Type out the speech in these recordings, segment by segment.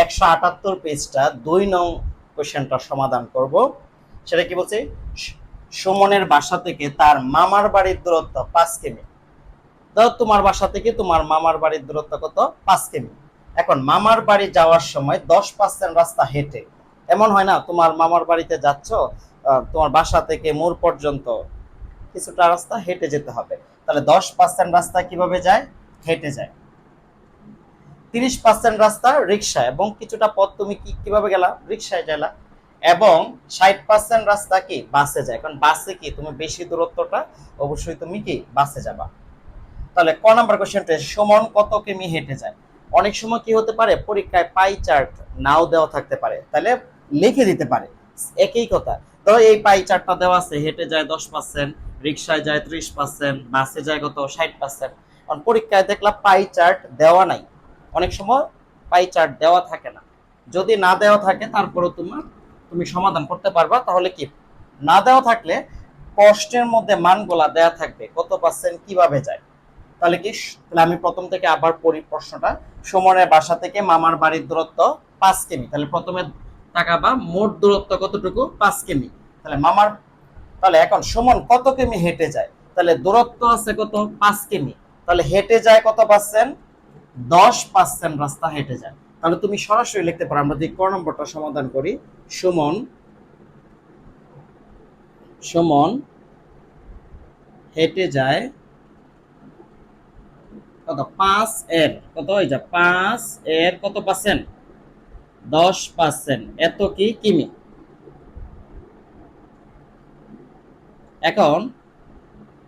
178 পেজটা 2 নং কোশ্চেনটা সমাধান করব। সেটা কি বলছে, সুমনের বাসা থেকে তার মামার বাড়ির দূরত্ব 5 কিমি। ধরো তোমার বাসা থেকে তোমার মামার বাড়ির দূরত্ব কত, 5 কিমি। এখন মামার বাড়ি যাওয়ার সময় 10% রাস্তা হেঁটে, এমন হয় না তোমার মামার বাড়িতে যাচ্ছ, তোমার বাসা থেকে মোড় পর্যন্ত কিছুটা রাস্তা হেঁটে যেতে হবে, তাহলে 10% রাস্তা কিভাবে যায়, হেঁটে যায়। 30% রাস্তা রিক্সা, এবং কিছুটা পথ তুমি কিভাবে গেলা, রিক্সায় গেলা। এবং 60% রাস্তা কি বাসে যায়, কারণ বাসে কি তুমি বেশি দূরত্বটা অবশ্যই তুমি কি বাসে যাবা। তাহলে ক নাম্বার কোশ্চেনটা, সুমন কত কিমি হেঁটে যায়। অনেক সময় কি হতে পারে, পরীক্ষায় পাই চার্ট নাও দেওয়া থাকতে পারে, তাহলে লিখে দিতে পারে একই কথা। ধরো এই পাই চার্টটা দেওয়া আছে, হেঁটে যায় 10%, রিক্সায় যায় 30%, বাসে যায় কত 60%। কারণ পরীক্ষায় দেখলাম পাই চার্ট দেওয়া নাই, অনেক সময় পাই চার্ট দেওয়া থাকে না। যদি না দেওয়া থাকে তারপরে তুমি সমাধান করতে পারবা। তাহলে কি না দেওয়া থাকলে প্রশ্নের মধ্যে মানগুলা দেওয়া থাকবে, কত পার্সেন্ট কিভাবে যায়। তাহলে কি, তাহলে আমি প্রথম থেকে আবার পড়ি প্রশ্নটা। সুমনের বাসা থেকে মামার বাড়ির দূরত্ব 5 কিমি। তাহলে প্রথমে তাকাবা মোট দূরত্ব কতটুকু, 5 কিমি। তাহলে মামার, তাহলে এখন সুমন কত কিমি হেঁটে যায়, তাহলে দূরত্ব আছে কত, 5 কিমি। তাহলে হেঁটে যায় কত পার্সেন্ট, 10% রাস্তা হেঁটে যায়। তাহলে তুমি সরাসরি লিখতে পারো, আমরা যদি ক নম্বরটা সমাধান করি, সুমন সুমন হেঁটে যায় কত, 5 এর কত হয়ে যায়, 5 এর কত পার্সেন্ট, 10%, এত কি কিমি। এখন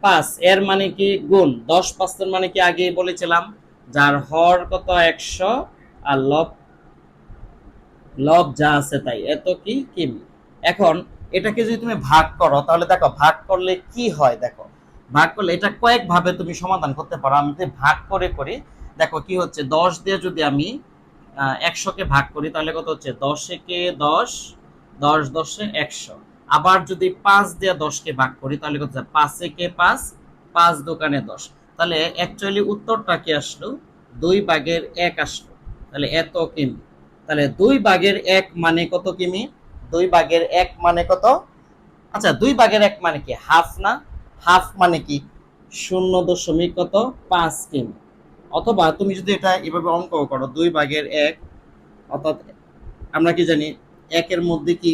5 এর মানে কি গুণ 10% মানে কি আগে বলেছিলাম, যার হর কত 100 আর লব লব যা আছে তাই, এত কি কিমি। এখন এটাকে যদি তুমি ভাগ করো, তাহলে দেখো ভাগ করলে কি হয়, দেখো ভাগ করলে এটা কয়েক ভাবে তুমি সমাধান করতে পারো। আমি যদি ভাগ করে করি, দেখো কি হচ্ছে, 10 দিয়ে যদি আমি 100 কে ভাগ করি, তাহলে কত হচ্ছে, 10 একে 10, 10 10 100। আবার যদি 5 দিয়ে 10 কে ভাগ করি, তাহলে কত হচ্ছে, 5 একে 5, 5 দোকানে 10। তাহলে অ্যাকচুয়ালি উত্তরটা কি আসলো, 2/1 আসলো। তাহলে এত কিমি। তাহলে 2/1 মানে কত কিমি, 2/1 মানে কত, আচ্ছা 2/1 মানে কি, হাফ না, হাফ মানে কি 0 কত 5 কিমি। অথবা তুমি যদি এটা এভাবে অঙ্ক করো, 2/1, অর্থাৎ আমরা কি জানি একের মধ্যে কি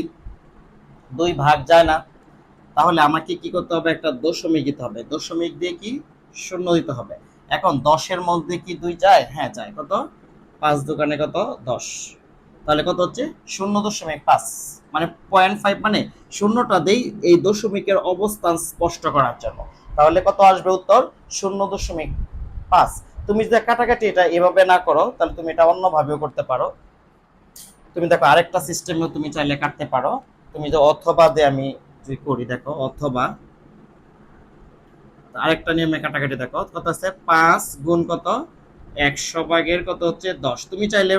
2 ভাগ যায় না, তাহলে আমাকে কি করতে হবে, একটা দশমিক দিতে হবে, দশমিক দিয়ে কি 0 দিতে হবে। এখন 10-এর মধ্যে কি 2 যায়, হ্যাঁ যায়, কত 5 দোকানে কত 10। তাহলে কত হচ্ছে 0.5, মানে 0.5, মানে শূন্যটা দেই এই দশমিকের অবস্থান স্পষ্ট করার জন্য। তাহলে কত আসবে উত্তর, 0.5। তুমি যদি কাটাকাটি এটা এভাবে না করো, তাহলে তুমি এটা অন্যভাবেও করতে পারো। তুমি দেখো আরেকটা সিস্টেমেও তুমি চাইলে কাটতে পারো। তুমি যে অথবা দিয়ে আমি যদি করি, দেখো অথবা আরেকটা নিয়মে কাটাকাটি, দেখো কত আছে, 5 গুণ কত 100/, কত হচ্ছে 10। তুমি চাইলে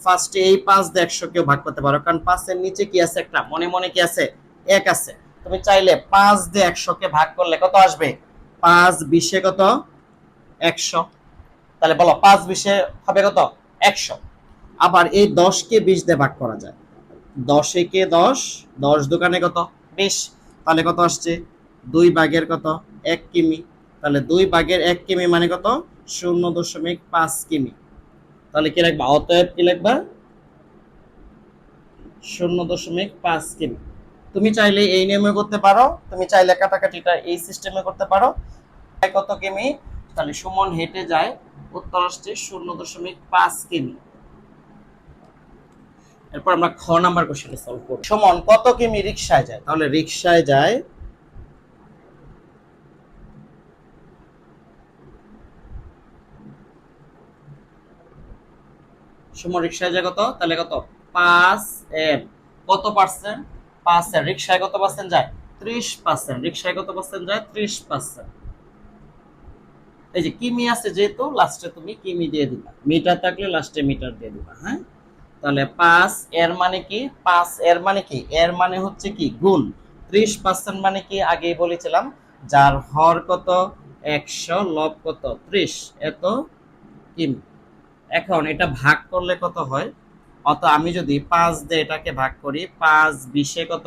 ফার্স্টে এই 5 দিয়ে 100 কেও ভাগ করতে পারো, কারণ 5 এর নিচে কি আছে, একটা মনে মনে কি আছে, 1 আছে। তুমি চাইলে 5 দিয়ে 100 কে ভাগ করলে কত আসবে, 5 20 কত 100। তাহলে বলো 5 20 হবে কত, 100। আবার এই 10 কে 20 দিয়ে ভাগ করা যায়, 10 একে 10, 10 দোকানে কত 20। তাহলে কত আসছে, 2/1 কত 1 কিমি। তাহলে 2/1 কিমি মানে কত, 0.5 কিমি। তাহলে কি লিখবা, অতএব কি লিখবা, 0.5 কিমি। তুমি চাইলে এই নিয়মে করতে পারো, তুমি চাইলে কাটাকাটিটা এই সিস্টেমে করতে পারো। কত কিমি, তাহলে সুমন হেঁটে যায়, উত্তর আসছে 0.5 কিমি। এরপর আমরা খ নাম্বার কোশ্চেন সলভ করব। সুমন কত কিমি রিকশায় যায়, তাহলে রিকশায় যায়, সুমন রিকশায় যায় কত, তাহলে কত 5 এর কত পার্সেন্ট, 5 এর রিকশায় কত পার্সেন্ট যায়, 30%। রিকশায় কত পার্সেন্ট যায়, 30%। এই যে কিমি আছে যেহেতু, লাস্টে তুমি কিমি দিয়ে দিবা, মিটার থাকলে লাস্টে মিটার দিয়ে দিবা। হ্যাঁ, তাহলে 5 এর মানে কি, 5 এর মানে কি, এর মানে হচ্ছে কি গুণ, 30% মানে কি আগেই বলেছিলাম, যার হর কত 100, লব কত 30, এত কিমি। এখন এটা ভাগ করলে কত হয়, অত আমি যদি 5 দিয়ে এটাকে ভাগ করি, 5 20 কত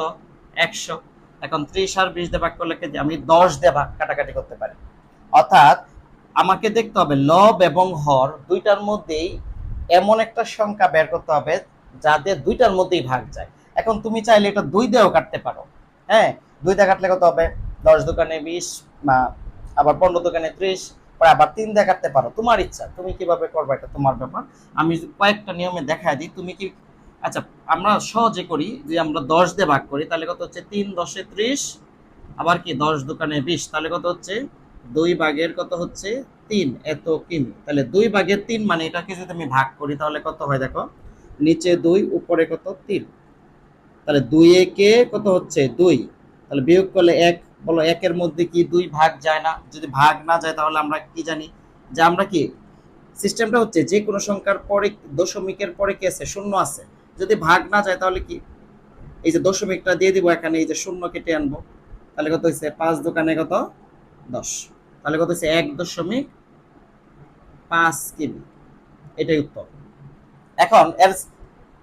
100। এখন 30 আর 20 দিয়ে ভাগ করলে আমি 10 দিয়ে ভাগ কাটাকাটি করতে পারি। অর্থাৎ আমাকে দেখতে হবে লব এবং হর দুইটার মধ্যেই এমন একটা সংখ্যা বের করতে হবে যাদের দুইটার মধ্যেই ভাগ যায়। এখন তুমি চাইলে এটা 2 দিয়েও কাটতে পারো। হ্যাঁ, 2 দিয়ে কাটলে কত হবে? 10 দোকানে 20, বা আবার 15 দোকানে 30, পরে আবার 3 দিয়ে কাটতে পারো, তোমার ইচ্ছা, তুমি কিভাবে করবে এটা তোমার ব্যাপার। আমি কয়েকটা নিয়মে দেখায় দিই, তুমি কি। আচ্ছা, আমরা সহজে করি যে আমরা 10 দিয়ে ভাগ করি, তাহলে কত হচ্ছে? 3 10 30, আবার কি 10 দোকানে 20, তাহলে কত হচ্ছে? 2 ভাগের কত হচ্ছে? 3, এত কিমি। তাহলে 2 ভাগের 3 মানে এটাকে যদি আমি ভাগ করি তাহলে কত হয় দেখো, নিচে 2 উপরে কত 3, তাহলে 2 একে কত হচ্ছে? 2, তাহলে বিয়োগ করলে 1। বলো, 1 এর মধ্যে কি 2 ভাগ যায় না? যদি ভাগ না যায় তাহলে আমরা কি জানি, যে আমরা কি সিস্টেমটা হচ্ছে যে কোনো সংখ্যার পরে দশমিকের পরে কি আছে? শূন্য আছে। যদি ভাগ না যায় তাহলে কি, এই যে দশমিকটা দিয়ে দিব এখানে, এই যে শূন্য কেটে আনবো, তাহলে কত হচ্ছে? 5 দোকানে কত 10, তাহলে কত হচ্ছে? 1.5 কিমি। এটাই উত্তর। এখন এর,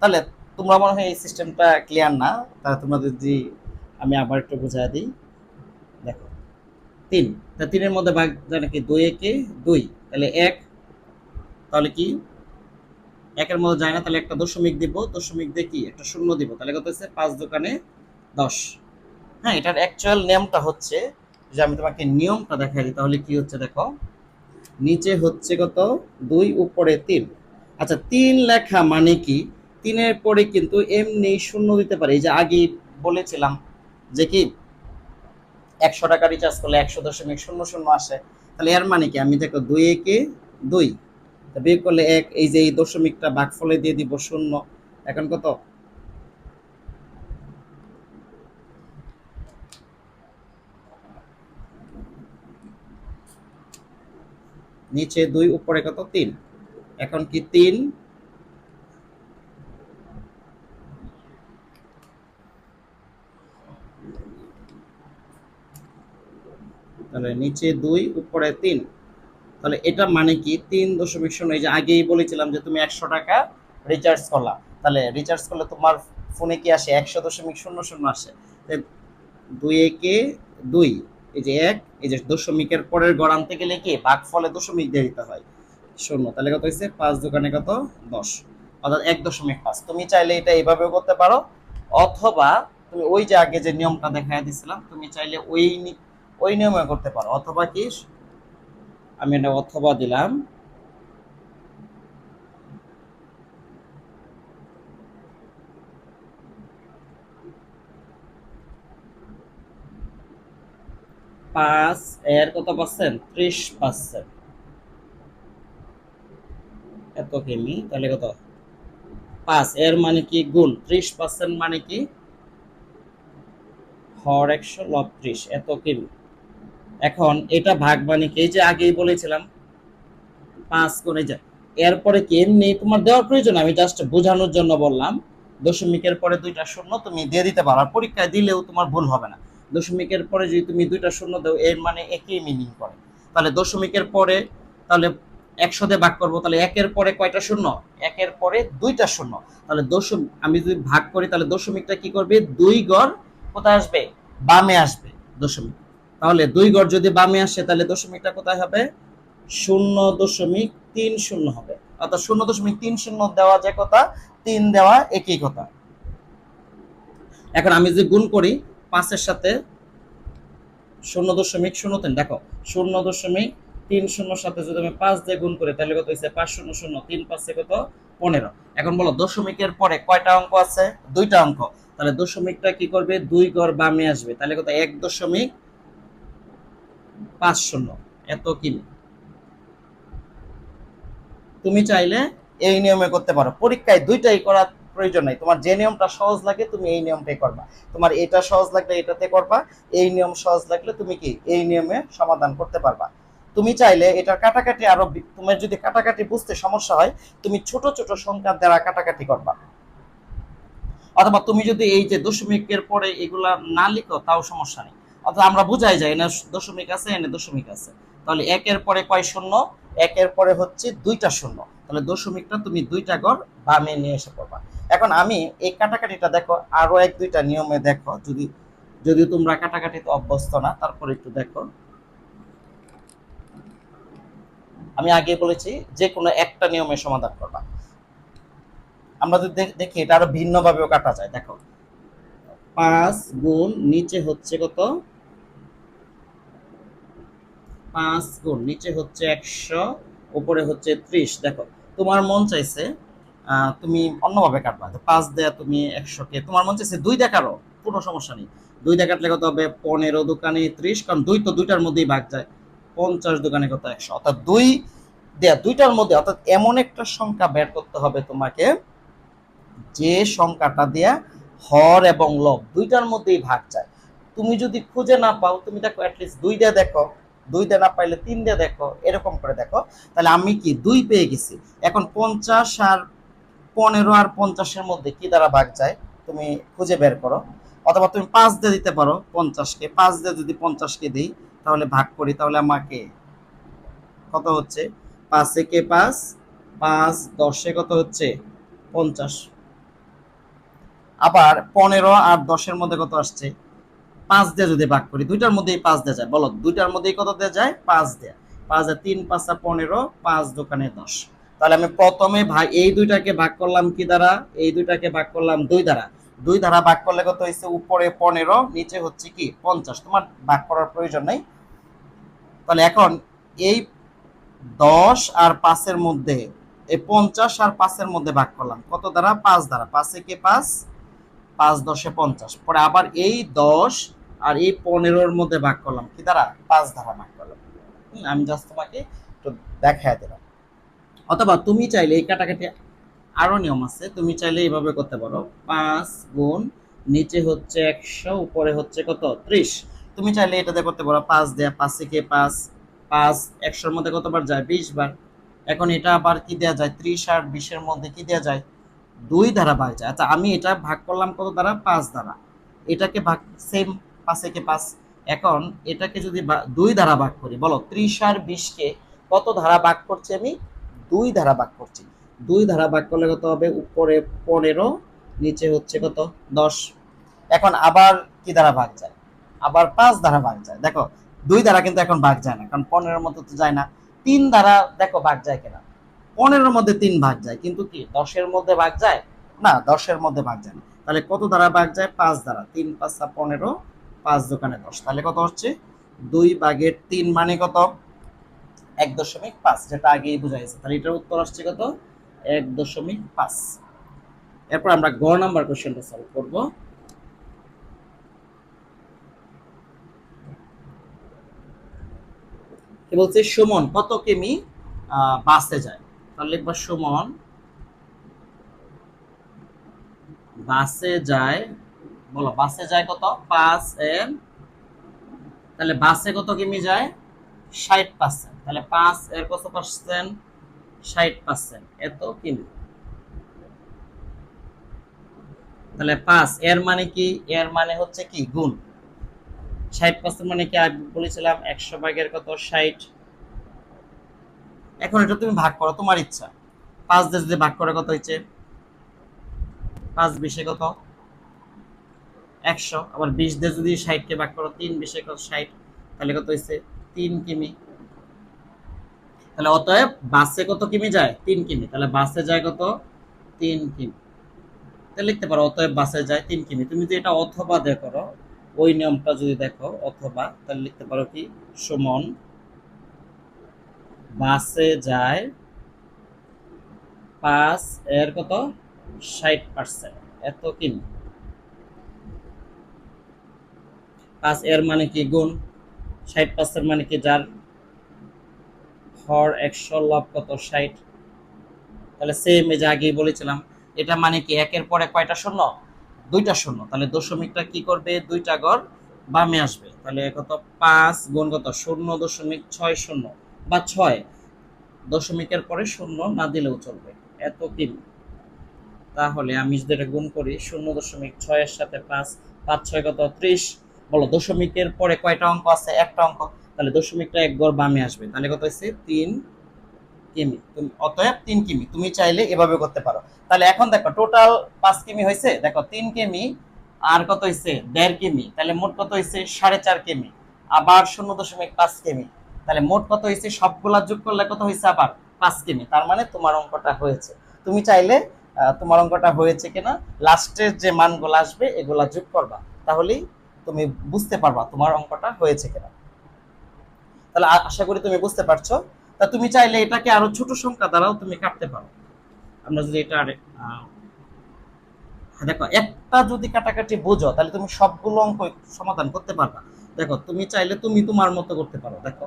তাহলে তোমরা মনে হয় এই সিস্টেমটা ক্লিয়ার না, তাহলে তোমাদের যদি আমি আবার একটু বুঝাই দিই। দেখো, 3, তা 3 এর মধ্যে ভাগ যায় নাকি? 2 একে 2, তাহলে 1, তাহলে কি 1 এর মধ্যে যায় না, তাহলে একটা দশমিক দিব, দশমিক দিয়ে কি একটা শূন্য দিব, তাহলে কত হচ্ছে? 5 দোকানে 10। হ্যাঁ, এটার অ্যাকচুয়াল নিয়মটা হচ্ছে, যে আমি তোমাকে নিয়মটা দেখাই দিই তাহলে কি হচ্ছে দেখো, নিচে হচ্ছে কত? 2 উপরে 3। আচ্ছা, 3 লেখা মানে কি, 3-এর পরে কিন্তু এমনি শূন্য দিতে পারে। এই যে আগেই বলেছিলাম যে কি 100 টাকা রিচার্জ করলে 100.00 আসে। তাহলে এর মানে কি, আমি দেখো 2 একে 2, বিয়োগ করলে 1, এই যে এই দশমিকটা ভাগফলে দিয়ে দিব 0। এখন কত? নিচে 2 উপরে কত? 3। এখন কি 3, তাহলে নিচে 2 উপরে 3, তাহলে এটা মানে কি 3.0। এই যে আগেই বলেছিলাম যে তুমি 100 টাকা রিচার্জ করলা, তাহলে রিচার্জ করলে তোমার ফোনে কি আসে? 100.00 আসে। 2 একে 2, এই যে 1, এই যে দশমিকের পরের গড় আনতে গেলে কি ভাগফলে দশমিক দিয়ে দিতে হয় 0, তাহলে কত হয়েছে? 5 দোকানে কত 10, অর্থাৎ 1.5। তুমি চাইলে এটা এইভাবেও করতে পারো, অথবা তুমি ওই যে আগে যে নিয়মটা দেখাই দিছিলাম, তুমি চাইলে ওই নিয়মে করতে পারো। অথবা কি, আমি এটা অথবা দিলাম, পাঁচ এর কত পার্সেন্ট? 30%, এত কিমি। তাহলে কত? 5 এর মানে কি গুণ, 30% মানে কি হর 100 লব 30, এত কিমি। এখন এটা ভাগ মানে কি, এই যে আগেই বলেছিলাম 5 করে যায়। এরপরে কি এমনি তোমার দেওয়ার প্রয়োজন, আমি জাস্ট বোঝানোর জন্য বললাম। দশমিকের পরে 2টা শূন্য তুমি দিয়ে দিতে পারো, আর পরীক্ষায় দিলেও তোমার ভুল হবে না। দশমিকের পরে যদি তুমি 2টা শূন্য দাও, এর মানে একই মিনিং করে। তাহলে দশমিকের পরে, তাহলে 100 দিয়ে ভাগ করবো, তাহলে 1-এর পরে কয়টা শূন্য? 1-এর পরে 2টা শূন্য। তাহলে দশমিক আমি যদি ভাগ করি, তাহলে দশমিকটা কি করবে? 2 গড় কোথায় আসবে? বামে আসবে দশমিক। তাহলে 2 গড় যদি বামে আসে, তাহলে দশমিকটা কোথায় হবে? 0.30 হবে। অর্থাৎ 0.30 দেওয়া যে কথা, 3 দেওয়া একই কথা। এখন আমি যদি গুণ করি 5-এর সাথে 0.03, দেখো 0.30 সাথে যদি আমি 5 দিয়ে গুণ করি, তাহলে কত হয়েছে? 500, 3 5 কত? 15। এখন বলো, দশমিকের পরে কয়টা অঙ্ক আছে? 2টা অঙ্ক। তাহলে দশমিকটা কি করবে? 2 গড় বামে আসবে, তাহলে কত? 1.50, এত কিমি। তুমি চাইলে এই নিয়মে করতে পারো, পরীক্ষায় দুইটাই করার প্রয়োজন নাই। তোমার যে নিয়মটা সহজ লাগে তুমি এই নিয়মটাই করবা, তোমার এটা সহজ লাগলে এটাতে করবা, এই নিয়ম সহজ লাগলে তুমি কি এই নিয়মে সমাধান করতে পারবা। তুমি চাইলে এটার কাটাকাটি আরো, তোমার যদি কাটাকাটি বুঝতে সমস্যা হয়, তুমি ছোট ছোট সংখ্যার দ্বারা কাটাকাটি করবা। অথবা তুমি যদি এই যে দশমিকের পরে এগুলা না লিখো তাও সমস্যা নেই, অথবা আমরা বুঝাই যায় না দশমিক আছে, এনে দশমিক আছে। তাহলে 1-এর পরে কয় শূন্য? 1-এর পরে হচ্ছে 2টা শূন্য। তাহলে দশমিকটা তুমি দুইটা ঘর বামে নিয়ে এসে পড়বা। এখন আমি এই কাটাকাটিটা দেখো আরো এক দুইটা নিয়মে দেখো, যদি যদি তোমরা কাটাকাটিতে অভ্যস্ত না তারপর একটু দেখো। আমি আগে বলেছি যে কোনো একটা নিয়মে সমাধান করবা। আমরা যদি দেখি এটা আরো ভিন্ন ভাবেও কাটা যায়। দেখো 5 গুণ নিচে হচ্ছে কত, 5 গুণ নিচে হচ্ছে 100, উপরে হচ্ছে 30। দেখো তোমার মন চাইছে তুমি অন্যভাবে কাটবা, 5 দেয়া তুমি 100 কে তোমার মন চাইছে 2 দিয়ে কাটো, কোনো সমস্যা নেই। 2 দিয়ে কাটলে কত হবে, 15 দোকানে 30, কারণ 2 তো দুইটার মধ্যেই ভাগ যায়। 50 দোকানে কত, 100, অর্থাৎ 2 দেয়া দুইটার মধ্যে, অর্থাৎ এমন একটা সংখ্যা বের করতে হবে তোমাকে যে সংখ্যাটা দেয়া হর এবং লব দুইটার মধ্যেই ভাগ যায়। তুমি যদি খুঁজে না পাও, তুমি দেখো অ্যাটলিস্ট 2 দিয়ে দেখো, 2 দিয়ে না পাইলে 3 দিয়ে দেখো, এরকম করে দেখো। তাহলে আমি কি 2 পেয়ে গেছি। এখন 50 আর 15 আর 50-এর মধ্যে কি দ্বারা ভাগ যায় তুমি খুঁজে বের করো। অথবা তুমি 5 দিয়ে দিতে পারো 50-কে, 5 দিয়ে যদি 50-কে দিই তাহলে ভাগ করি, তাহলে আমাকে কত হচ্ছে, 5 একে 5, 5 10-এ কত হচ্ছে 50। আবার 15 আর 10-এর মধ্যে কত আসছে, 5 দিয়ে যদি ভাগ করি, দুইটার মধ্যেই 5 দেওয়া যায়, বলো দুইটার মধ্যেই কত দেওয়া যায়, 5 দেয়া। 5 আর 3 5 15, 5 দোকানে 10। তাহলে আমি প্রথমে ভাগ এই দুইটাকে ভাগ করলাম কি দ্বারা, এই দুইটাকে ভাগ করলাম 2 দ্বারা। 2 দ্বারা ভাগ করলে কত হয়েছে, উপরে 15 নিচে হচ্ছে কি 50, তোমার ভাগ করার প্রয়োজন নেই। তাহলে এখন এই 10 আর 5-এর মধ্যে, এই 50 আর 5-এর মধ্যে ভাগ করলাম কত দ্বারা, 5 দ্বারা। 5 একে 5, 5 10-এ 50। পরে আবার এই 10 আর এই 15-এর মধ্যে ভাগ করলাম কি দ্বারা, 5 দ্বারা ভাগ করলাম। আমি জাস্ট তোমাকে একটু দেখায় দিলাম। অথবা তুমি চাইলে এই কাটাকাটি আরো নিয়ম আছে, তুমি চাইলে এইভাবে করতে পারো। 5 গুণ নিচে হচ্ছে 100, উপরে হচ্ছে কত 30। তুমি চাইলে এটাতে করতে পারো 5 দেয়া, 5 একে 5, 5 100-এর মধ্যে কতবার যায়, 20 বার। এখন এটা আবার কি দেয়া যায়, 30 আর 20-এর মধ্যে কি দেয়া যায়, 2 দ্বারা ভাগ যায়। আচ্ছা আমি এটা ভাগ করলাম কত দ্বারা, 5 দ্বারা। এটাকে ভাগ সেম, 5 একে 5। এখন এটাকে যদি 2 দ্বারা ভাগ করি, বলো 30 আর 20-কে কত ধারা ভাগ করছি আমি, 2 দ্বারা ভাগ করছি। 2 দ্বারা ভাগ করলে কত হবে, উপরে 15 নিচে হচ্ছে কত 10। এখন আবার কি দ্বারা ভাগ যায়, আবার 5 দ্বারা ভাগ যায়। দেখো 2 দ্বারা কিন্তু এখন ভাগ যায় না, কারণ 15-এর মধ্যে তো যায় না। 3 দ্বারা দেখো ভাগ যায় কিনা, 15-এর মধ্যে 3 ভাগ যায়, কিন্তু কি 10-এর মধ্যে ভাগ যায় না, 10-এর মধ্যে ভাগ যায় না। তাহলে কত দ্বারা ভাগ যায়, 5 দ্বারা। 3 5 15, 5 দোকানে 10। তাহলে কত হচ্ছে, 2/3 মানে কত, 1.5, যেটা আগেই বুঝাইছে। তাহলে এটার উত্তর আসছে কত, 1.5। এরপর আমরা গ নাম্বার কোশ্চেনটা সলভ করব। কি বলছে, সুমন কত কিমি বাসে যায়। তাহলে লিখবা সুমন বাসে যায়, বলো বাসে যায় কত, 5 এর, তাহলে বাসে কত কিমি যায়, 60%। তাহলে 5 এর কত পার্সেন্ট, 60%, এত কিমি। তাহলে 5 এর মানে কি, এর মানে হচ্ছে কি গুণ। 60% মানে কি বলেছিলাম 100 ভাগের কত, 60। এখন এটা তুমি ভাগ করো তোমার ইচ্ছা। 5 দিয়ে যদি ভাগ করে কত হয়েছে, 5 20-এ কত 100। আবার 20 দিয়ে যদি 60-কে ভাগ করো, 3 20-এ কত 60, তাহলে কত হয়েছে 3 কিমি। তাহলে অতএব বাসে কত কিমি যায়, 3 কিমি। তাহলে বাসে যায় কত, 3 কিমি। তাহলে লিখতে পারো অতএব বাসে যায় 3 কিমি। তুমি যদি এটা অথবা দিয়ে করো, ওই নিয়মটা যদি দেখো অথবা, তাহলে লিখতে পারো কি, সুমন বাসে যায় 5 এর কত, 60%, এত কিমি। 5 এর মানে কি গুণ, 60% মানে কি যার হর 100 লব কত 60। তাহলে সেম এই যে আগেই বলেছিলাম, এটা মানে কি একের পরে কয়টা শূন্য, 2টা শূন্য। তাহলে দশমিকটা কি করবে, 2টা ঘর বামে আসবে। তাহলে কত, 5 গুণ কত, 0.60 বা 6, দশমিকের পরে শূন্য না দিলেও চলবে, এত কিমি। তাহলে আমি যদি এটা গুণ করি 0.6 এর সাথে 5, 5 6 কত 30। বলো দশমিকের পরে কয়টা অঙ্ক আছে, একটা অঙ্ক। তাহলে দশমিকটা এক ঘর বামে আসবে, তাহলে কত হচ্ছে 3 কিমি, তুমি অতএব 3 কিমি। তুমি চাইলে এভাবে করতে পারো। তাহলে এখন দেখো টোটাল 5 কিমি হয়েছে, দেখো 3 কিমি আর কত হয়েছে 1.5 কিমি, তাহলে মোট কত হয়েছে 4.5 কিমি, আবার 0.5 কিমি, তাহলে মোট কত হয়েছে সবগুলা যোগ করলে কত হয়েছে আবার 5 কিমি। তার মানে তোমার অঙ্কটা হয়েছে। তুমি চাইলে তোমার অঙ্কটা হয়েছে কিনা লাস্টের যে মানগুলো আসবে এগুলা যোগ করবা, তাহলেই তুমি বুঝতে পারবা তোমার অঙ্কটা হয়েছে কিনা। তাহলে আশা করি তুমি বুঝতে পারছো। তা তুমি চাইলে এটাকে আরো ছোট সংখ্যা দ্বারাও তুমি কাটতে পারো। আমরা যদি এটা দেখো একটা যদি কাটাকাটি বোঝো তাহলে তুমি সবগুলো অঙ্ক সমাধান করতে পারবা। দেখো তুমি চাইলে তুমি তোমার মতো করতে পারো। দেখো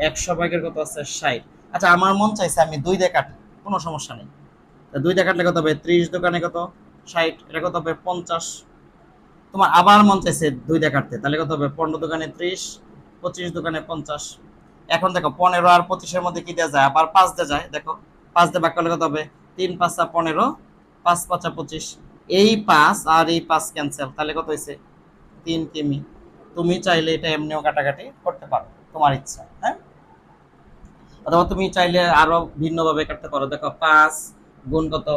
100 ভাগের কত আছে 60। আচ্ছা আমার মন চাইছে আমি 2 দিয়ে কাটি, কোনো সমস্যা নেই। 2 দিয়ে কাটলে কত হবে 30, দোকানে কত 60, এটা কত হবে 50। তোমার আবার মন চাইছে 2 দিয়ে কাটতে, তাহলে কত হবে 15 দোকানে 30, 25 দোকানে 50। এখন দেখো 15 আর 25-এর মধ্যে কি দেওয়া যায়, আবার 5 দেওয়া যায়। দেখো 5 দিয়ে ভাগ করলে কত হবে 3 5 15, 5 5 25। এই 5 আর এই 5 ক্যান্সেল, তাহলে কত হয়েছে 3 কিমি। তুমি চাইলে এটা এমনিও কাটাকাটি করতে পারো, তোমার ইচ্ছা। হ্যাঁ, অথবা তুমি চাইলে আরো ভিন্নভাবে কাটতে পারো। দেখো 5 গুণ কত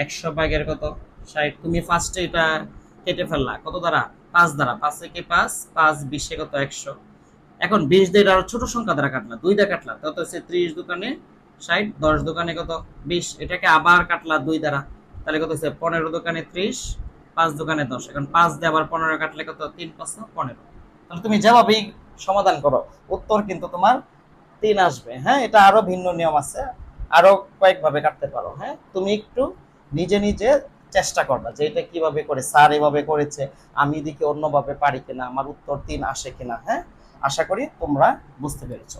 100 ভাগের কত 60। তুমি ফার্স্টে এটা কেটে ফেললা কত দ্বারা 5 দ্বারা, 5 এ 5, 5 20 কত 100। এখন 20 দিয়ে আরো ছোট সংখ্যা দ্বারা কাটলা, 2 দিয়ে কাটলা, তত হচ্ছে 30 দোকানে 60, 10 দোকানে কত 20। এটাকে আবার কাটলা 2 দ্বারা, তাহলে কত হচ্ছে 15 দোকানে 30, 5 দোকানে 10। এখন 5 দিয়ে আবার 15 কাটলে কত 3 5 15। তাহলে তুমি যেভাবেই সমাধান করো উত্তর কিন্তু তোমার 3 আসবে। হ্যাঁ, এটা আরো ভিন্ন নিয়ম আছে, আরো কয়েকভাবে কাটতে পারো। হ্যাঁ, তুমি একটু নিজে নিজে চেষ্টা করবা যে এটা কিভাবে করে, স্যার এভাবে করেছে, আমি দেখি অন্যভাবে পারি কিনা, আমার উত্তর 3 আসে কিনা। হ্যাঁ, আশা করি তোমরা বুঝতে পেরেছো।